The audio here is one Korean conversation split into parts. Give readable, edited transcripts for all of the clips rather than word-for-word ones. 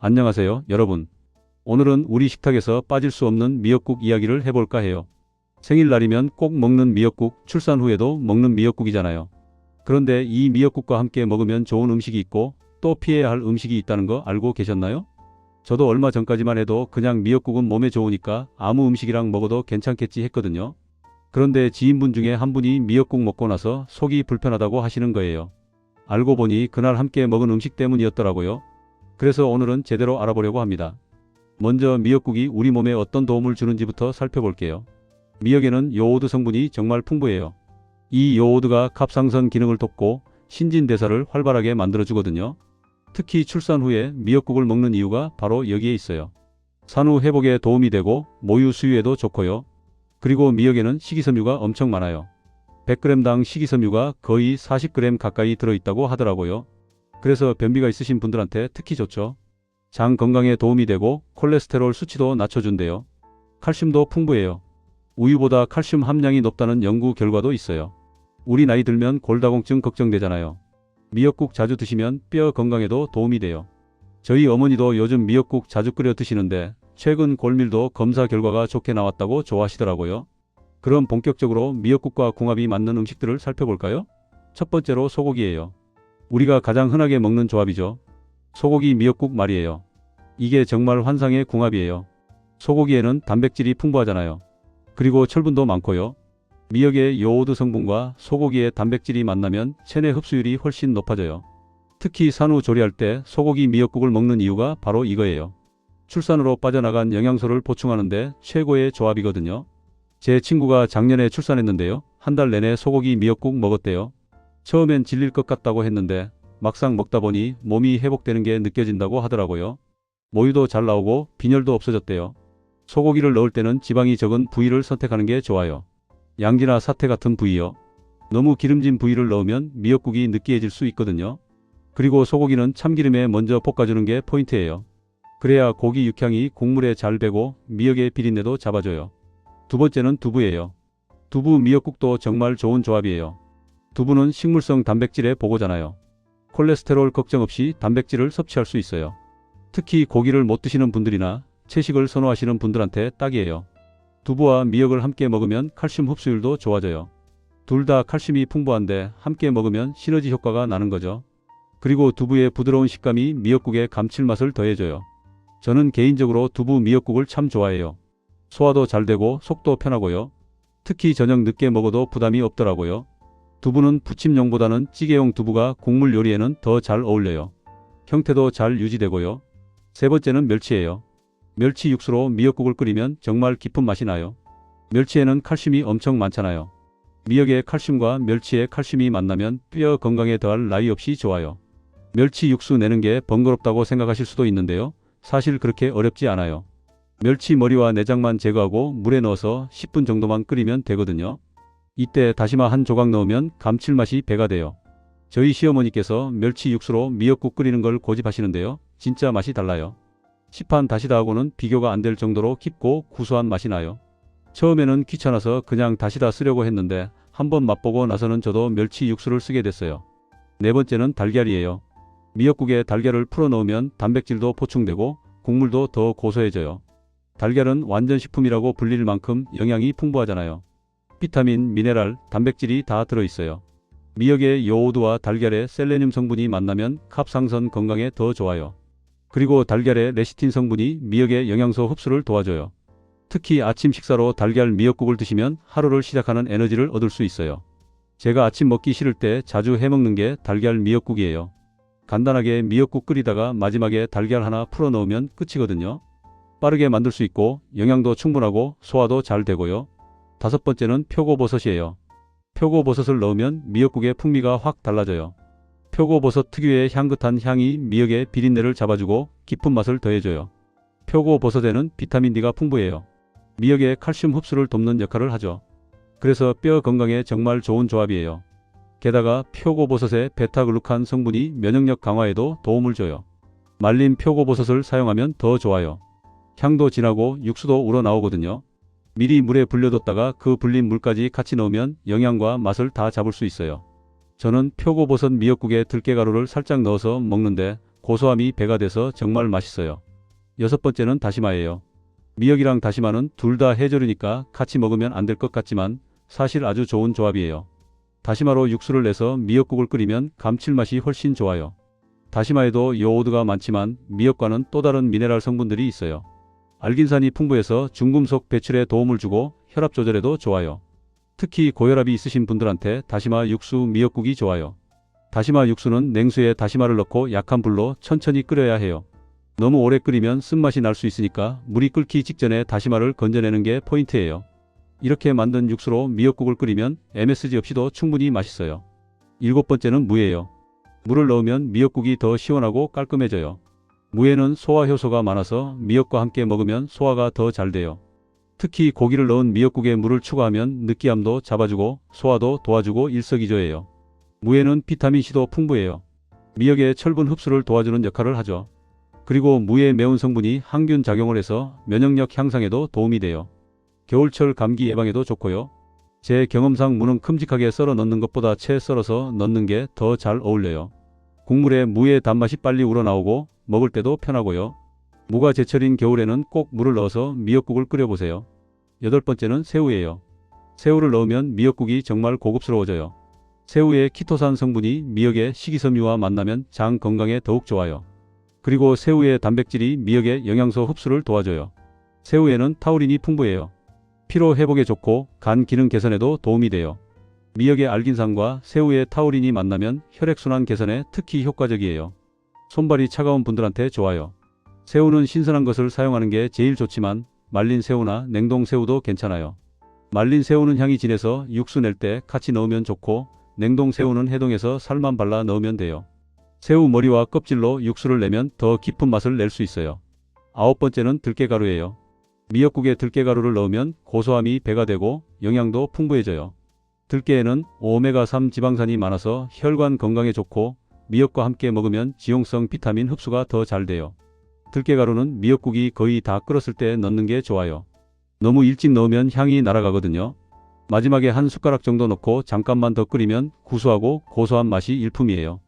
안녕하세요, 여러분. 오늘은 우리 식탁에서 빠질 수 없는 미역국 이야기를 해볼까 해요. 생일날이면 꼭 먹는 미역국, 출산 후에도 먹는 미역국이잖아요. 그런데 이 미역국과 함께 먹으면 좋은 음식이 있고 또 피해야 할 음식이 있다는 거 알고 계셨나요? 저도 얼마 전까지만 해도 그냥 미역국은 몸에 좋으니까 아무 음식이랑 먹어도 괜찮겠지 했거든요. 그런데 지인분 중에 한 분이 미역국 먹고 나서 속이 불편하다고 하시는 거예요. 알고 보니 그날 함께 먹은 음식 때문이었더라고요. 그래서 오늘은 제대로 알아보려고 합니다. 먼저 미역국이 우리 몸에 어떤 도움을 주는지부터 살펴볼게요. 미역에는 요오드 성분이 정말 풍부해요. 이 요오드가 갑상선 기능을 돕고 신진대사를 활발하게 만들어주거든요. 특히 출산 후에 미역국을 먹는 이유가 바로 여기에 있어요. 산후 회복에 도움이 되고 모유 수유에도 좋고요. 그리고 미역에는 식이섬유가 엄청 많아요. 100g당 식이섬유가 거의 40g 가까이 들어있다고 하더라고요. 그래서 변비가 있으신 분들한테 특히 좋죠. 장 건강에 도움이 되고 콜레스테롤 수치도 낮춰준대요. 칼슘도 풍부해요. 우유보다 칼슘 함량이 높다는 연구 결과도 있어요. 우리 나이 들면 골다공증 걱정되잖아요. 미역국 자주 드시면 뼈 건강에도 도움이 돼요. 저희 어머니도 요즘 미역국 자주 끓여 드시는데 최근 골밀도 검사 결과가 좋게 나왔다고 좋아하시더라고요. 그럼 본격적으로 미역국과 궁합이 맞는 음식들을 살펴볼까요? 첫 번째로 소고기예요. 우리가 가장 흔하게 먹는 조합이죠. 소고기 미역국 말이에요. 이게 정말 환상의 궁합이에요. 소고기에는 단백질이 풍부하잖아요. 그리고 철분도 많고요. 미역의 요오드 성분과 소고기의 단백질이 만나면 체내 흡수율이 훨씬 높아져요. 특히 산후 조리할 때 소고기 미역국을 먹는 이유가 바로 이거예요. 출산으로 빠져나간 영양소를 보충하는데 최고의 조합이거든요. 제 친구가 작년에 출산했는데요. 한 달 내내 소고기 미역국 먹었대요. 처음엔 질릴 것 같다고 했는데 막상 먹다 보니 몸이 회복되는 게 느껴진다고 하더라고요. 모유도 잘 나오고 빈혈도 없어졌대요. 소고기를 넣을 때는 지방이 적은 부위를 선택하는 게 좋아요. 양지나 사태 같은 부위요. 너무 기름진 부위를 넣으면 미역국이 느끼해질 수 있거든요. 그리고 소고기는 참기름에 먼저 볶아주는 게 포인트예요. 그래야 고기 육향이 국물에 잘 배고 미역의 비린내도 잡아줘요. 두 번째는 두부예요. 두부 미역국도 정말 좋은 조합이에요. 두부는 식물성 단백질의 보고잖아요. 콜레스테롤 걱정 없이 단백질을 섭취할 수 있어요. 특히 고기를 못 드시는 분들이나 채식을 선호하시는 분들한테 딱이에요. 두부와 미역을 함께 먹으면 칼슘 흡수율도 좋아져요. 둘 다 칼슘이 풍부한데 함께 먹으면 시너지 효과가 나는 거죠. 그리고 두부의 부드러운 식감이 미역국의 감칠맛을 더해줘요. 저는 개인적으로 두부 미역국을 참 좋아해요. 소화도 잘 되고 속도 편하고요. 특히 저녁 늦게 먹어도 부담이 없더라고요. 두부는 부침용보다는 찌개용 두부가 국물 요리에는 더 잘 어울려요. 형태도 잘 유지되고요. 세 번째는 멸치예요. 멸치 육수로 미역국을 끓이면 정말 깊은 맛이 나요. 멸치에는 칼슘이 엄청 많잖아요. 미역의 칼슘과 멸치의 칼슘이 만나면 뼈 건강에 더할 나위 없이 좋아요. 멸치 육수 내는 게 번거롭다고 생각하실 수도 있는데요. 사실 그렇게 어렵지 않아요. 멸치 머리와 내장만 제거하고 물에 넣어서 10분 정도만 끓이면 되거든요. 이때 다시마 한 조각 넣으면 감칠맛이 배가 돼요. 저희 시어머니께서 멸치 육수로 미역국 끓이는 걸 고집하시는데요. 진짜 맛이 달라요. 시판 다시다하고는 비교가 안 될 정도로 깊고 구수한 맛이 나요. 처음에는 귀찮아서 그냥 다시다 쓰려고 했는데 한번 맛보고 나서는 저도 멸치 육수를 쓰게 됐어요. 네 번째는 달걀이에요. 미역국에 달걀을 풀어 넣으면 단백질도 보충되고 국물도 더 고소해져요. 달걀은 완전식품이라고 불릴 만큼 영양이 풍부하잖아요. 비타민, 미네랄, 단백질이 다 들어있어요. 미역의 요오드와 달걀의 셀레늄 성분이 만나면 갑상선 건강에 더 좋아요. 그리고 달걀의 레시틴 성분이 미역의 영양소 흡수를 도와줘요. 특히 아침 식사로 달걀 미역국을 드시면 하루를 시작하는 에너지를 얻을 수 있어요. 제가 아침 먹기 싫을 때 자주 해먹는 게 달걀 미역국이에요. 간단하게 미역국 끓이다가 마지막에 달걀 하나 풀어 넣으면 끝이거든요. 빠르게 만들 수 있고 영양도 충분하고 소화도 잘 되고요. 다섯 번째는 표고버섯이에요. 표고버섯을 넣으면 미역국의 풍미가 확 달라져요. 표고버섯 특유의 향긋한 향이 미역의 비린내를 잡아주고 깊은 맛을 더해줘요. 표고버섯에는 비타민 D가 풍부해요. 미역의 칼슘 흡수를 돕는 역할을 하죠. 그래서 뼈 건강에 정말 좋은 조합이에요. 게다가 표고버섯의 베타글루칸 성분이 면역력 강화에도 도움을 줘요. 말린 표고버섯을 사용하면 더 좋아요. 향도 진하고 육수도 우러나오거든요. 미리 물에 불려뒀다가 그 불린 물까지 같이 넣으면 영양과 맛을 다 잡을 수 있어요. 저는 표고버섯 미역국에 들깨가루를 살짝 넣어서 먹는데 고소함이 배가 돼서 정말 맛있어요. 여섯 번째는 다시마예요. 미역이랑 다시마는 둘 다 해조류니까 같이 먹으면 안 될 것 같지만 사실 아주 좋은 조합이에요. 다시마로 육수를 내서 미역국을 끓이면 감칠맛이 훨씬 좋아요. 다시마에도 요오드가 많지만 미역과는 또 다른 미네랄 성분들이 있어요. 알긴산이 풍부해서 중금속 배출에 도움을 주고 혈압 조절에도 좋아요. 특히 고혈압이 있으신 분들한테 다시마 육수 미역국이 좋아요. 다시마 육수는 냉수에 다시마를 넣고 약한 불로 천천히 끓여야 해요. 너무 오래 끓이면 쓴맛이 날 수 있으니까 물이 끓기 직전에 다시마를 건져내는 게 포인트예요. 이렇게 만든 육수로 미역국을 끓이면 MSG 없이도 충분히 맛있어요. 일곱 번째는 무예요. 물을 넣으면 미역국이 더 시원하고 깔끔해져요. 무에는 소화 효소가 많아서 미역과 함께 먹으면 소화가 더 잘 돼요. 특히 고기를 넣은 미역국에 물을 추가하면 느끼함도 잡아주고 소화도 도와주고 일석이조예요. 무에는 비타민C도 풍부해요. 미역의 철분 흡수를 도와주는 역할을 하죠. 그리고 무의 매운 성분이 항균 작용을 해서 면역력 향상에도 도움이 돼요. 겨울철 감기 예방에도 좋고요. 제 경험상 무는 큼직하게 썰어 넣는 것보다 채 썰어서 넣는 게 더 잘 어울려요. 국물에 무의 단맛이 빨리 우러나오고 먹을 때도 편하고요. 무가 제철인 겨울에는 꼭 물을 넣어서 미역국을 끓여보세요. 여덟 번째는 새우예요. 새우를 넣으면 미역국이 정말 고급스러워져요. 새우의 키토산 성분이 미역의 식이섬유와 만나면 장 건강에 더욱 좋아요. 그리고 새우의 단백질이 미역의 영양소 흡수를 도와줘요. 새우에는 타우린이 풍부해요. 피로 회복에 좋고 간 기능 개선에도 도움이 돼요. 미역의 알긴산과 새우의 타우린이 만나면 혈액순환 개선에 특히 효과적이에요. 손발이 차가운 분들한테 좋아요. 새우는 신선한 것을 사용하는 게 제일 좋지만 말린 새우나 냉동 새우도 괜찮아요. 말린 새우는 향이 진해서 육수 낼 때 같이 넣으면 좋고 냉동 새우는 해동해서 살만 발라 넣으면 돼요. 새우 머리와 껍질로 육수를 내면 더 깊은 맛을 낼 수 있어요. 아홉 번째는 들깨가루예요. 미역국에 들깨가루를 넣으면 고소함이 배가 되고 영양도 풍부해져요. 들깨에는 오메가3 지방산이 많아서 혈관 건강에 좋고 미역과 함께 먹으면 지용성 비타민 흡수가 더 잘 돼요. 들깨가루는 미역국이 거의 다 끓었을 때 넣는 게 좋아요. 너무 일찍 넣으면 향이 날아가거든요. 마지막에 한 숟가락 정도 넣고 잠깐만 더 끓이면 구수하고 고소한 맛이 일품이에요.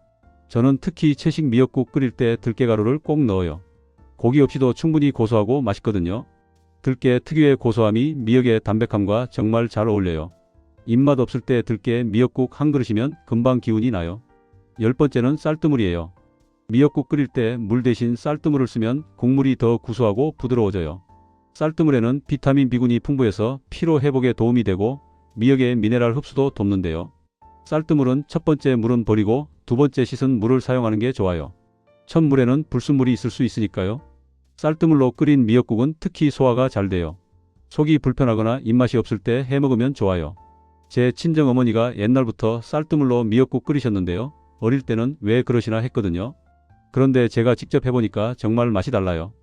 저는 특히 채식 미역국 끓일 때 들깨가루를 꼭 넣어요. 고기 없이도 충분히 고소하고 맛있거든요. 들깨 특유의 고소함이 미역의 담백함과 정말 잘 어울려요. 입맛 없을 때 들깨 미역국 한 그릇이면 금방 기운이 나요. 열 번째는 쌀뜨물이에요. 미역국 끓일 때 물 대신 쌀뜨물을 쓰면 국물이 더 구수하고 부드러워져요. 쌀뜨물에는 비타민 B군이 풍부해서 피로 회복에 도움이 되고 미역의 미네랄 흡수도 돕는데요. 쌀뜨물은 첫 번째 물은 버리고 두 번째 씻은 물을 사용하는 게 좋아요. 첫 물에는 불순물이 있을 수 있으니까요. 쌀뜨물로 끓인 미역국은 특히 소화가 잘 돼요. 속이 불편하거나 입맛이 없을 때 해먹으면 좋아요. 제 친정어머니가 옛날부터 쌀뜨물로 미역국 끓이셨는데요. 어릴 때는 왜 그러시나 했거든요. 그런데 제가 직접 해보니까 정말 맛이 달라요.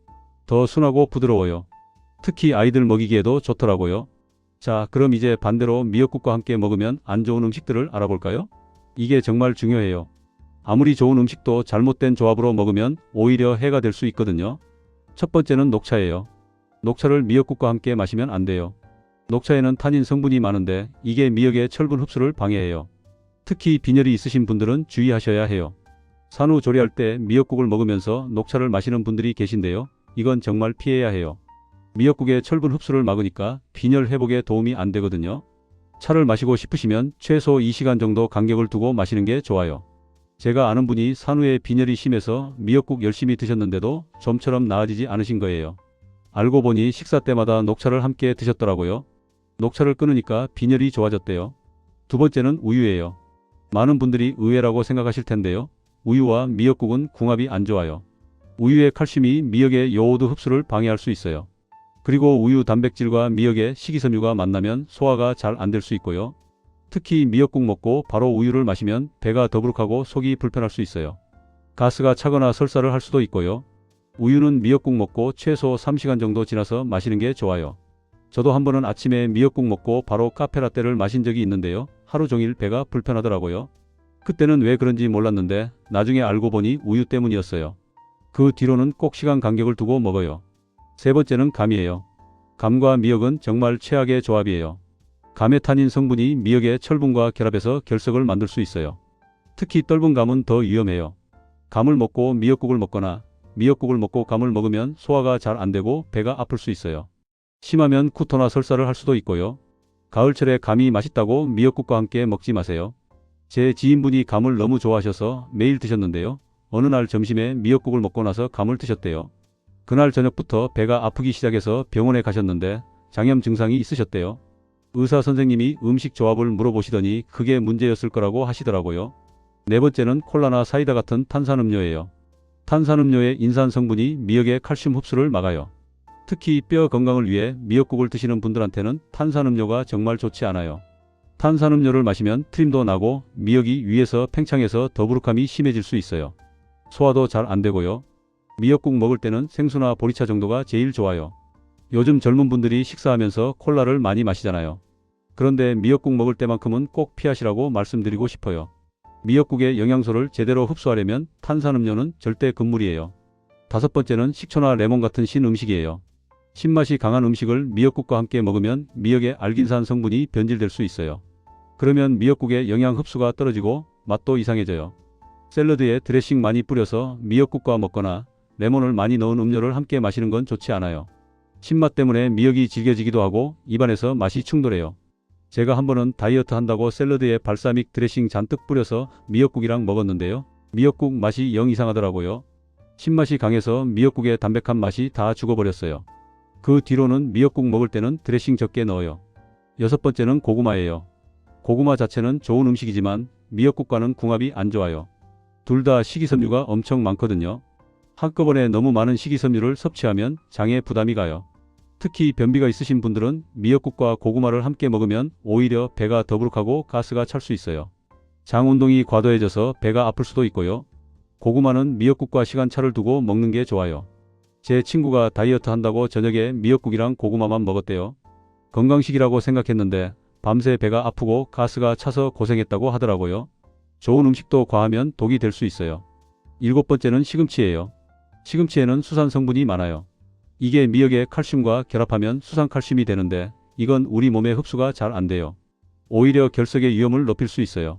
더 순하고 부드러워요. 특히 아이들 먹이기에도 좋더라고요. 자, 그럼 이제 반대로 미역국과 함께 먹으면 안 좋은 음식들을 알아볼까요? 이게 정말 중요해요. 아무리 좋은 음식도 잘못된 조합으로 먹으면 오히려 해가 될 수 있거든요. 첫 번째는 녹차예요. 녹차를 미역국과 함께 마시면 안 돼요. 녹차에는 타닌 성분이 많은데 이게 미역의 철분 흡수를 방해해요. 특히 빈혈이 있으신 분들은 주의하셔야 해요. 산후조리할 때 미역국을 먹으면서 녹차를 마시는 분들이 계신데요. 이건 정말 피해야 해요. 미역국의 철분 흡수를 막으니까 빈혈 회복에 도움이 안 되거든요. 차를 마시고 싶으시면 최소 2시간 정도 간격을 두고 마시는 게 좋아요. 제가 아는 분이 산후에 빈혈이 심해서 미역국 열심히 드셨는데도 좀처럼 나아지지 않으신 거예요. 알고 보니 식사 때마다 녹차를 함께 드셨더라고요. 녹차를 끊으니까 빈혈이 좋아졌대요. 두 번째는 우유예요. 많은 분들이 의외라고 생각하실 텐데요. 우유와 미역국은 궁합이 안 좋아요. 우유의 칼슘이 미역의 요오드 흡수를 방해할 수 있어요. 그리고 우유 단백질과 미역의 식이섬유가 만나면 소화가 잘 안 될 수 있고요. 특히 미역국 먹고 바로 우유를 마시면 배가 더부룩하고 속이 불편할 수 있어요. 가스가 차거나 설사를 할 수도 있고요. 우유는 미역국 먹고 최소 3시간 정도 지나서 마시는 게 좋아요. 저도 한 번은 아침에 미역국 먹고 바로 카페라떼를 마신 적이 있는데요. 하루 종일 배가 불편하더라고요. 그때는 왜 그런지 몰랐는데 나중에 알고 보니 우유 때문이었어요. 그 뒤로는 꼭 시간 간격을 두고 먹어요. 세 번째는 감이에요. 감과 미역은 정말 최악의 조합이에요. 감의 타닌 성분이 미역의 철분과 결합해서 결석을 만들 수 있어요. 특히 떫은 감은 더 위험해요. 감을 먹고 미역국을 먹거나 미역국을 먹고 감을 먹으면 소화가 잘 안 되고 배가 아플 수 있어요. 심하면 구토나 설사를 할 수도 있고요. 가을철에 감이 맛있다고 미역국과 함께 먹지 마세요. 제 지인분이 감을 너무 좋아하셔서 매일 드셨는데요. 어느 날 점심에 미역국을 먹고 나서 감을 드셨대요. 그날 저녁부터 배가 아프기 시작해서 병원에 가셨는데 장염 증상이 있으셨대요. 의사 선생님이 음식 조합을 물어보시더니 그게 문제였을 거라고 하시더라고요. 네 번째는 콜라나 사이다 같은 탄산음료예요. 탄산음료의 인산 성분이 미역의 칼슘 흡수를 막아요. 특히 뼈 건강을 위해 미역국을 드시는 분들한테는 탄산음료가 정말 좋지 않아요. 탄산음료를 마시면 트림도 나고 미역이 위에서 팽창해서 더부룩함이 심해질 수 있어요. 소화도 잘 안 되고요. 미역국 먹을 때는 생수나 보리차 정도가 제일 좋아요. 요즘 젊은 분들이 식사하면서 콜라를 많이 마시잖아요. 그런데 미역국 먹을 때만큼은 꼭 피하시라고 말씀드리고 싶어요. 미역국의 영양소를 제대로 흡수하려면 탄산음료는 절대 금물이에요. 다섯 번째는 식초나 레몬 같은 신음식이에요. 신맛이 강한 음식을 미역국과 함께 먹으면 미역의 알긴산 성분이 변질될 수 있어요. 그러면 미역국의 영양 흡수가 떨어지고 맛도 이상해져요. 샐러드에 드레싱 많이 뿌려서 미역국과 먹거나 레몬을 많이 넣은 음료를 함께 마시는 건 좋지 않아요. 신맛 때문에 미역이 질겨지기도 하고 입안에서 맛이 충돌해요. 제가 한 번은 다이어트 한다고 샐러드에 발사믹 드레싱 잔뜩 뿌려서 미역국이랑 먹었는데요. 미역국 맛이 영 이상하더라고요. 신맛이 강해서 미역국의 담백한 맛이 다 죽어버렸어요. 그 뒤로는 미역국 먹을 때는 드레싱 적게 넣어요. 여섯 번째는 고구마예요. 고구마 자체는 좋은 음식이지만 미역국과는 궁합이 안 좋아요. 둘 다 식이섬유가 엄청 많거든요. 한꺼번에 너무 많은 식이섬유를 섭취하면 장에 부담이 가요. 특히 변비가 있으신 분들은 미역국과 고구마를 함께 먹으면 오히려 배가 더부룩하고 가스가 찰 수 있어요. 장 운동이 과도해져서 배가 아플 수도 있고요. 고구마는 미역국과 시간차를 두고 먹는 게 좋아요. 제 친구가 다이어트 한다고 저녁에 미역국이랑 고구마만 먹었대요. 건강식이라고 생각했는데 밤새 배가 아프고 가스가 차서 고생했다고 하더라고요. 좋은 음식도 과하면 독이 될 수 있어요. 일곱 번째는 시금치예요. 시금치에는 수산 성분이 많아요. 이게 미역의 칼슘과 결합하면 수산칼슘이 되는데 이건 우리 몸에 흡수가 잘 안 돼요. 오히려 결석의 위험을 높일 수 있어요.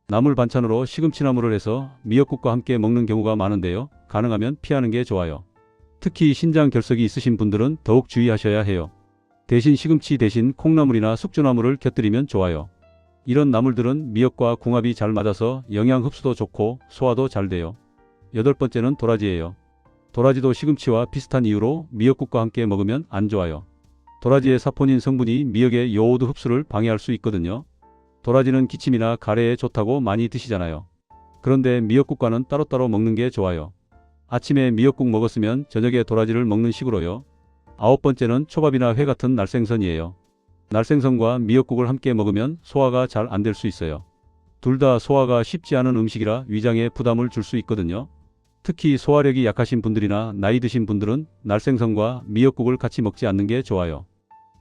나물 반찬으로 시금치나물을 해서 미역국과 함께 먹는 경우가 많은데요. 가능하면 피하는 게 좋아요. 특히 신장 결석이 있으신 분들은 더욱 주의하셔야 해요. 대신 시금치 대신 콩나물이나 숙주나물을 곁들이면 좋아요. 이런 나물들은 미역과 궁합이 잘 맞아서 영양 흡수도 좋고 소화도 잘 돼요. 여덟 번째는 도라지예요. 도라지도 시금치와 비슷한 이유로 미역국과 함께 먹으면 안 좋아요. 도라지의 사포닌 성분이 미역의 요오드 흡수를 방해할 수 있거든요. 도라지는 기침이나 가래에 좋다고 많이 드시잖아요. 그런데 미역국과는 따로따로 먹는 게 좋아요. 아침에 미역국 먹었으면 저녁에 도라지를 먹는 식으로요. 아홉 번째는 초밥이나 회 같은 날생선이에요. 날생선과 미역국을 함께 먹으면 소화가 잘 안 될 수 있어요. 둘 다 소화가 쉽지 않은 음식이라 위장에 부담을 줄 수 있거든요. 특히 소화력이 약하신 분들이나 나이 드신 분들은 날생선과 미역국을 같이 먹지 않는 게 좋아요.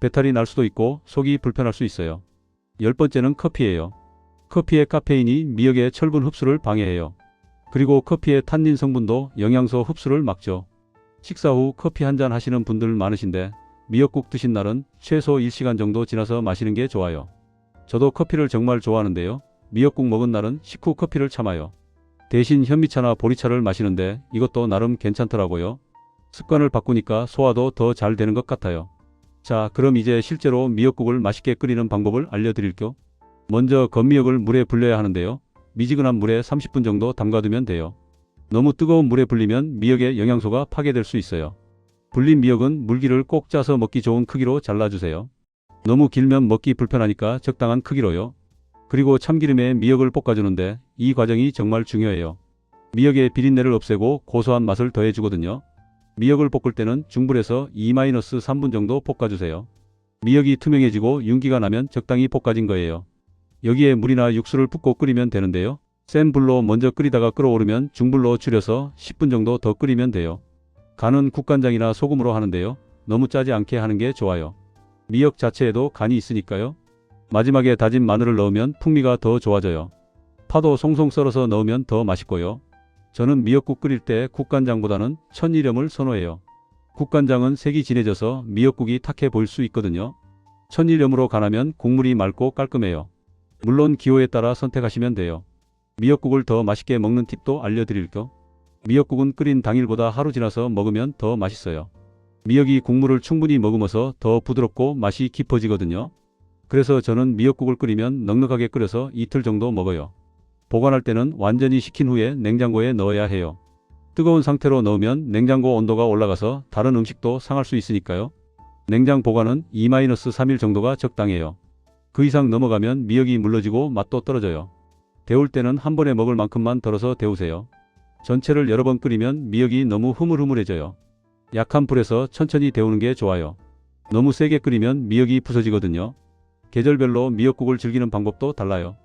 배탈이 날 수도 있고 속이 불편할 수 있어요. 열 번째는 커피예요. 커피의 카페인이 미역의 철분 흡수를 방해해요. 그리고 커피의 탄닌 성분도 영양소 흡수를 막죠. 식사 후 커피 한 잔 하시는 분들 많으신데 미역국 드신 날은 최소 1시간 정도 지나서 마시는 게 좋아요. 저도 커피를 정말 좋아하는데요. 미역국 먹은 날은 식후 커피를 참아요. 대신 현미차나 보리차를 마시는데 이것도 나름 괜찮더라고요. 습관을 바꾸니까 소화도 더 잘 되는 것 같아요. 자, 그럼 이제 실제로 미역국을 맛있게 끓이는 방법을 알려드릴게요. 먼저 건미역을 물에 불려야 하는데요. 미지근한 물에 30분 정도 담가두면 돼요. 너무 뜨거운 물에 불리면 미역의 영양소가 파괴될 수 있어요. 불린 미역은 물기를 꼭 짜서 먹기 좋은 크기로 잘라주세요. 너무 길면 먹기 불편하니까 적당한 크기로요. 그리고 참기름에 미역을 볶아주는데 이 과정이 정말 중요해요. 미역의 비린내를 없애고 고소한 맛을 더해주거든요. 미역을 볶을 때는 중불에서 2-3분 정도 볶아주세요. 미역이 투명해지고 윤기가 나면 적당히 볶아진 거예요. 여기에 물이나 육수를 붓고 끓이면 되는데요. 센 불로 먼저 끓이다가 끓어오르면 중불로 줄여서 10분 정도 더 끓이면 돼요. 간은 국간장이나 소금으로 하는데요. 너무 짜지 않게 하는 게 좋아요. 미역 자체에도 간이 있으니까요. 마지막에 다진 마늘을 넣으면 풍미가 더 좋아져요. 파도 송송 썰어서 넣으면 더 맛있고요. 저는 미역국 끓일 때 국간장보다는 천일염을 선호해요. 국간장은 색이 진해져서 미역국이 탁해 보일 수 있거든요. 천일염으로 간하면 국물이 맑고 깔끔해요. 물론 기호에 따라 선택하시면 돼요. 미역국을 더 맛있게 먹는 팁도 알려드릴게요. 미역국은 끓인 당일보다 하루 지나서 먹으면 더 맛있어요. 미역이 국물을 충분히 머금어서 더 부드럽고 맛이 깊어지거든요. 그래서 저는 미역국을 끓이면 넉넉하게 끓여서 이틀 정도 먹어요. 보관할 때는 완전히 식힌 후에 냉장고에 넣어야 해요. 뜨거운 상태로 넣으면 냉장고 온도가 올라가서 다른 음식도 상할 수 있으니까요. 냉장 보관은 2-3일 정도가 적당해요. 그 이상 넘어가면 미역이 물러지고 맛도 떨어져요. 데울 때는 한 번에 먹을 만큼만 덜어서 데우세요. 전체를 여러 번 끓이면 미역이 너무 흐물흐물해져요. 약한 불에서 천천히 데우는 게 좋아요. 너무 세게 끓이면 미역이 부서지거든요. 계절별로 미역국을 즐기는 방법도 달라요.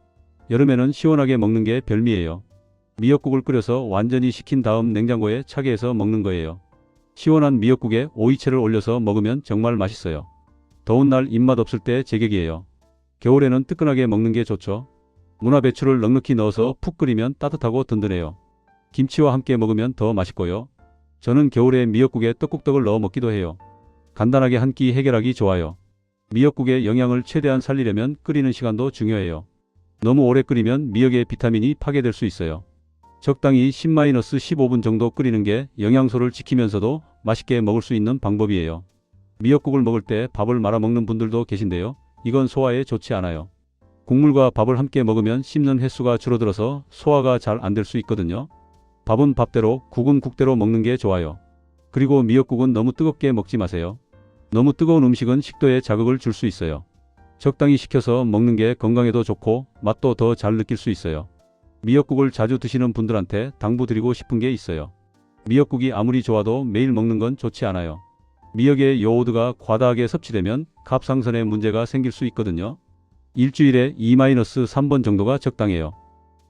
여름에는 시원하게 먹는 게 별미예요. 미역국을 끓여서 완전히 식힌 다음 냉장고에 차게 해서 먹는 거예요. 시원한 미역국에 오이채를 올려서 먹으면 정말 맛있어요. 더운 날 입맛 없을 때 제격이에요. 겨울에는 뜨끈하게 먹는 게 좋죠. 무나 배추를 넉넉히 넣어서 푹 끓이면 따뜻하고 든든해요. 김치와 함께 먹으면 더 맛있고요. 저는 겨울에 미역국에 떡국떡을 넣어 먹기도 해요. 간단하게 한 끼 해결하기 좋아요. 미역국의 영양을 최대한 살리려면 끓이는 시간도 중요해요. 너무 오래 끓이면 미역의 비타민이 파괴될 수 있어요. 적당히 10-15분 정도 끓이는 게 영양소를 지키면서도 맛있게 먹을 수 있는 방법이에요. 미역국을 먹을 때 밥을 말아 먹는 분들도 계신데요. 이건 소화에 좋지 않아요. 국물과 밥을 함께 먹으면 씹는 횟수가 줄어들어서 소화가 잘 안 될 수 있거든요. 밥은 밥대로, 국은 국대로 먹는 게 좋아요. 그리고 미역국은 너무 뜨겁게 먹지 마세요. 너무 뜨거운 음식은 식도에 자극을 줄 수 있어요. 적당히 식혀서 먹는 게 건강에도 좋고 맛도 더 잘 느낄 수 있어요. 미역국을 자주 드시는 분들한테 당부드리고 싶은 게 있어요. 미역국이 아무리 좋아도 매일 먹는 건 좋지 않아요. 미역에 요오드가 과다하게 섭취되면 갑상선에 문제가 생길 수 있거든요. 일주일에 2-3번 정도가 적당해요.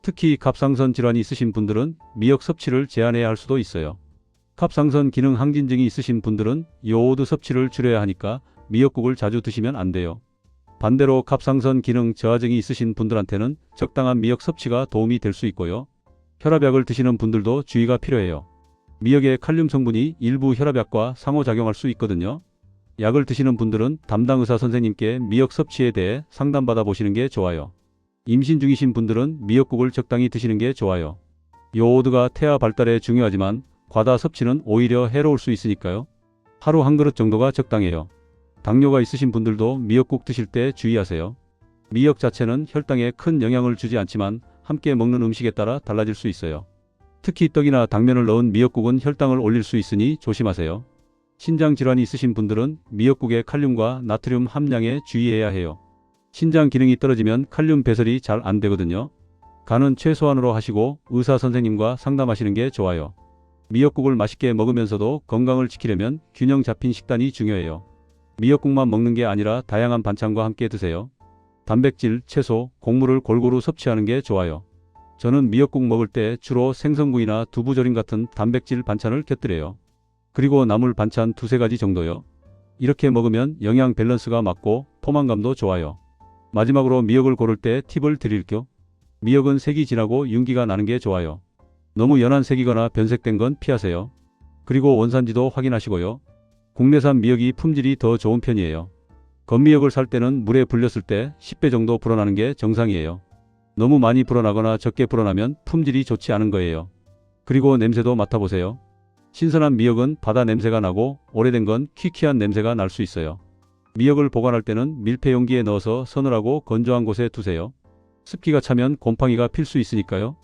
특히 갑상선 질환이 있으신 분들은 미역 섭취를 제한해야 할 수도 있어요. 갑상선 기능 항진증이 있으신 분들은 요오드 섭취를 줄여야 하니까 미역국을 자주 드시면 안 돼요. 반대로 갑상선 기능 저하증이 있으신 분들한테는 적당한 미역 섭취가 도움이 될 수 있고요. 혈압약을 드시는 분들도 주의가 필요해요. 미역의 칼륨 성분이 일부 혈압약과 상호작용할 수 있거든요. 약을 드시는 분들은 담당 의사 선생님께 미역 섭취에 대해 상담받아 보시는 게 좋아요. 임신 중이신 분들은 미역국을 적당히 드시는 게 좋아요. 요오드가 태아 발달에 중요하지만 과다 섭취는 오히려 해로울 수 있으니까요. 하루 한 그릇 정도가 적당해요. 당뇨가 있으신 분들도 미역국 드실 때 주의하세요. 미역 자체는 혈당에 큰 영향을 주지 않지만 함께 먹는 음식에 따라 달라질 수 있어요. 특히 떡이나 당면을 넣은 미역국은 혈당을 올릴 수 있으니 조심하세요. 신장 질환이 있으신 분들은 미역국의 칼륨과 나트륨 함량에 주의해야 해요. 신장 기능이 떨어지면 칼륨 배설이 잘 안 되거든요. 간은 최소한으로 하시고 의사 선생님과 상담하시는 게 좋아요. 미역국을 맛있게 먹으면서도 건강을 지키려면 균형 잡힌 식단이 중요해요. 미역국만 먹는 게 아니라 다양한 반찬과 함께 드세요. 단백질, 채소, 곡물을 골고루 섭취하는 게 좋아요. 저는 미역국 먹을 때 주로 생선구이나 두부조림 같은 단백질 반찬을 곁들여요. 그리고 나물 반찬 2-3가지 정도요. 이렇게 먹으면 영양 밸런스가 맞고 포만감도 좋아요. 마지막으로 미역을 고를 때 팁을 드릴게요. 미역은 색이 진하고 윤기가 나는 게 좋아요. 너무 연한 색이거나 변색된 건 피하세요. 그리고 원산지도 확인하시고요. 국내산 미역이 품질이 더 좋은 편이에요. 건미역을 살 때는 물에 불렸을 때 10배 정도 불어나는 게 정상이에요. 너무 많이 불어나거나 적게 불어나면 품질이 좋지 않은 거예요. 그리고 냄새도 맡아보세요. 신선한 미역은 바다 냄새가 나고 오래된 건 퀴퀴한 냄새가 날 수 있어요. 미역을 보관할 때는 밀폐 용기에 넣어서 서늘하고 건조한 곳에 두세요. 습기가 차면 곰팡이가 필 수 있으니까요.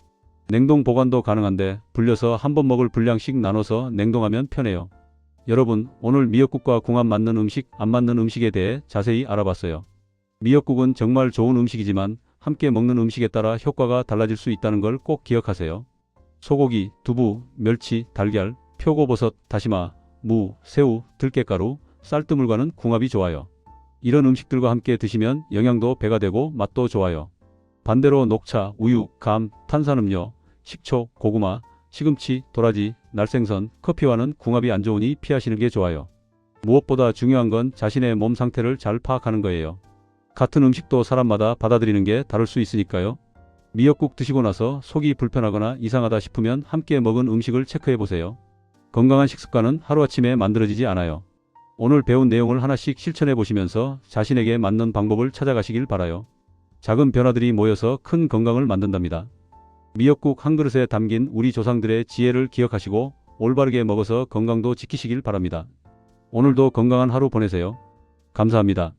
냉동 보관도 가능한데 불려서 한 번 먹을 분량씩 나눠서 냉동하면 편해요. 여러분, 오늘 미역국과 궁합 맞는 음식, 안 맞는 음식에 대해 자세히 알아봤어요. 미역국은 정말 좋은 음식이지만 함께 먹는 음식에 따라 효과가 달라질 수 있다는 걸 꼭 기억하세요. 소고기, 두부, 멸치, 달걀, 표고버섯, 다시마, 무, 새우, 들깨가루, 쌀뜨물과는 궁합이 좋아요. 이런 음식들과 함께 드시면 영양도 배가 되고 맛도 좋아요. 반대로 녹차, 우유, 감, 탄산음료, 식초, 고구마, 시금치, 도라지, 날생선, 커피와는 궁합이 안 좋으니 피하시는 게 좋아요. 무엇보다 중요한 건 자신의 몸 상태를 잘 파악하는 거예요. 같은 음식도 사람마다 받아들이는 게 다를 수 있으니까요. 미역국 드시고 나서 속이 불편하거나 이상하다 싶으면 함께 먹은 음식을 체크해 보세요. 건강한 식습관은 하루아침에 만들어지지 않아요. 오늘 배운 내용을 하나씩 실천해 보시면서 자신에게 맞는 방법을 찾아가시길 바라요. 작은 변화들이 모여서 큰 건강을 만든답니다. 미역국 한 그릇에 담긴 우리 조상들의 지혜를 기억하시고 올바르게 먹어서 건강도 지키시길 바랍니다. 오늘도 건강한 하루 보내세요. 감사합니다.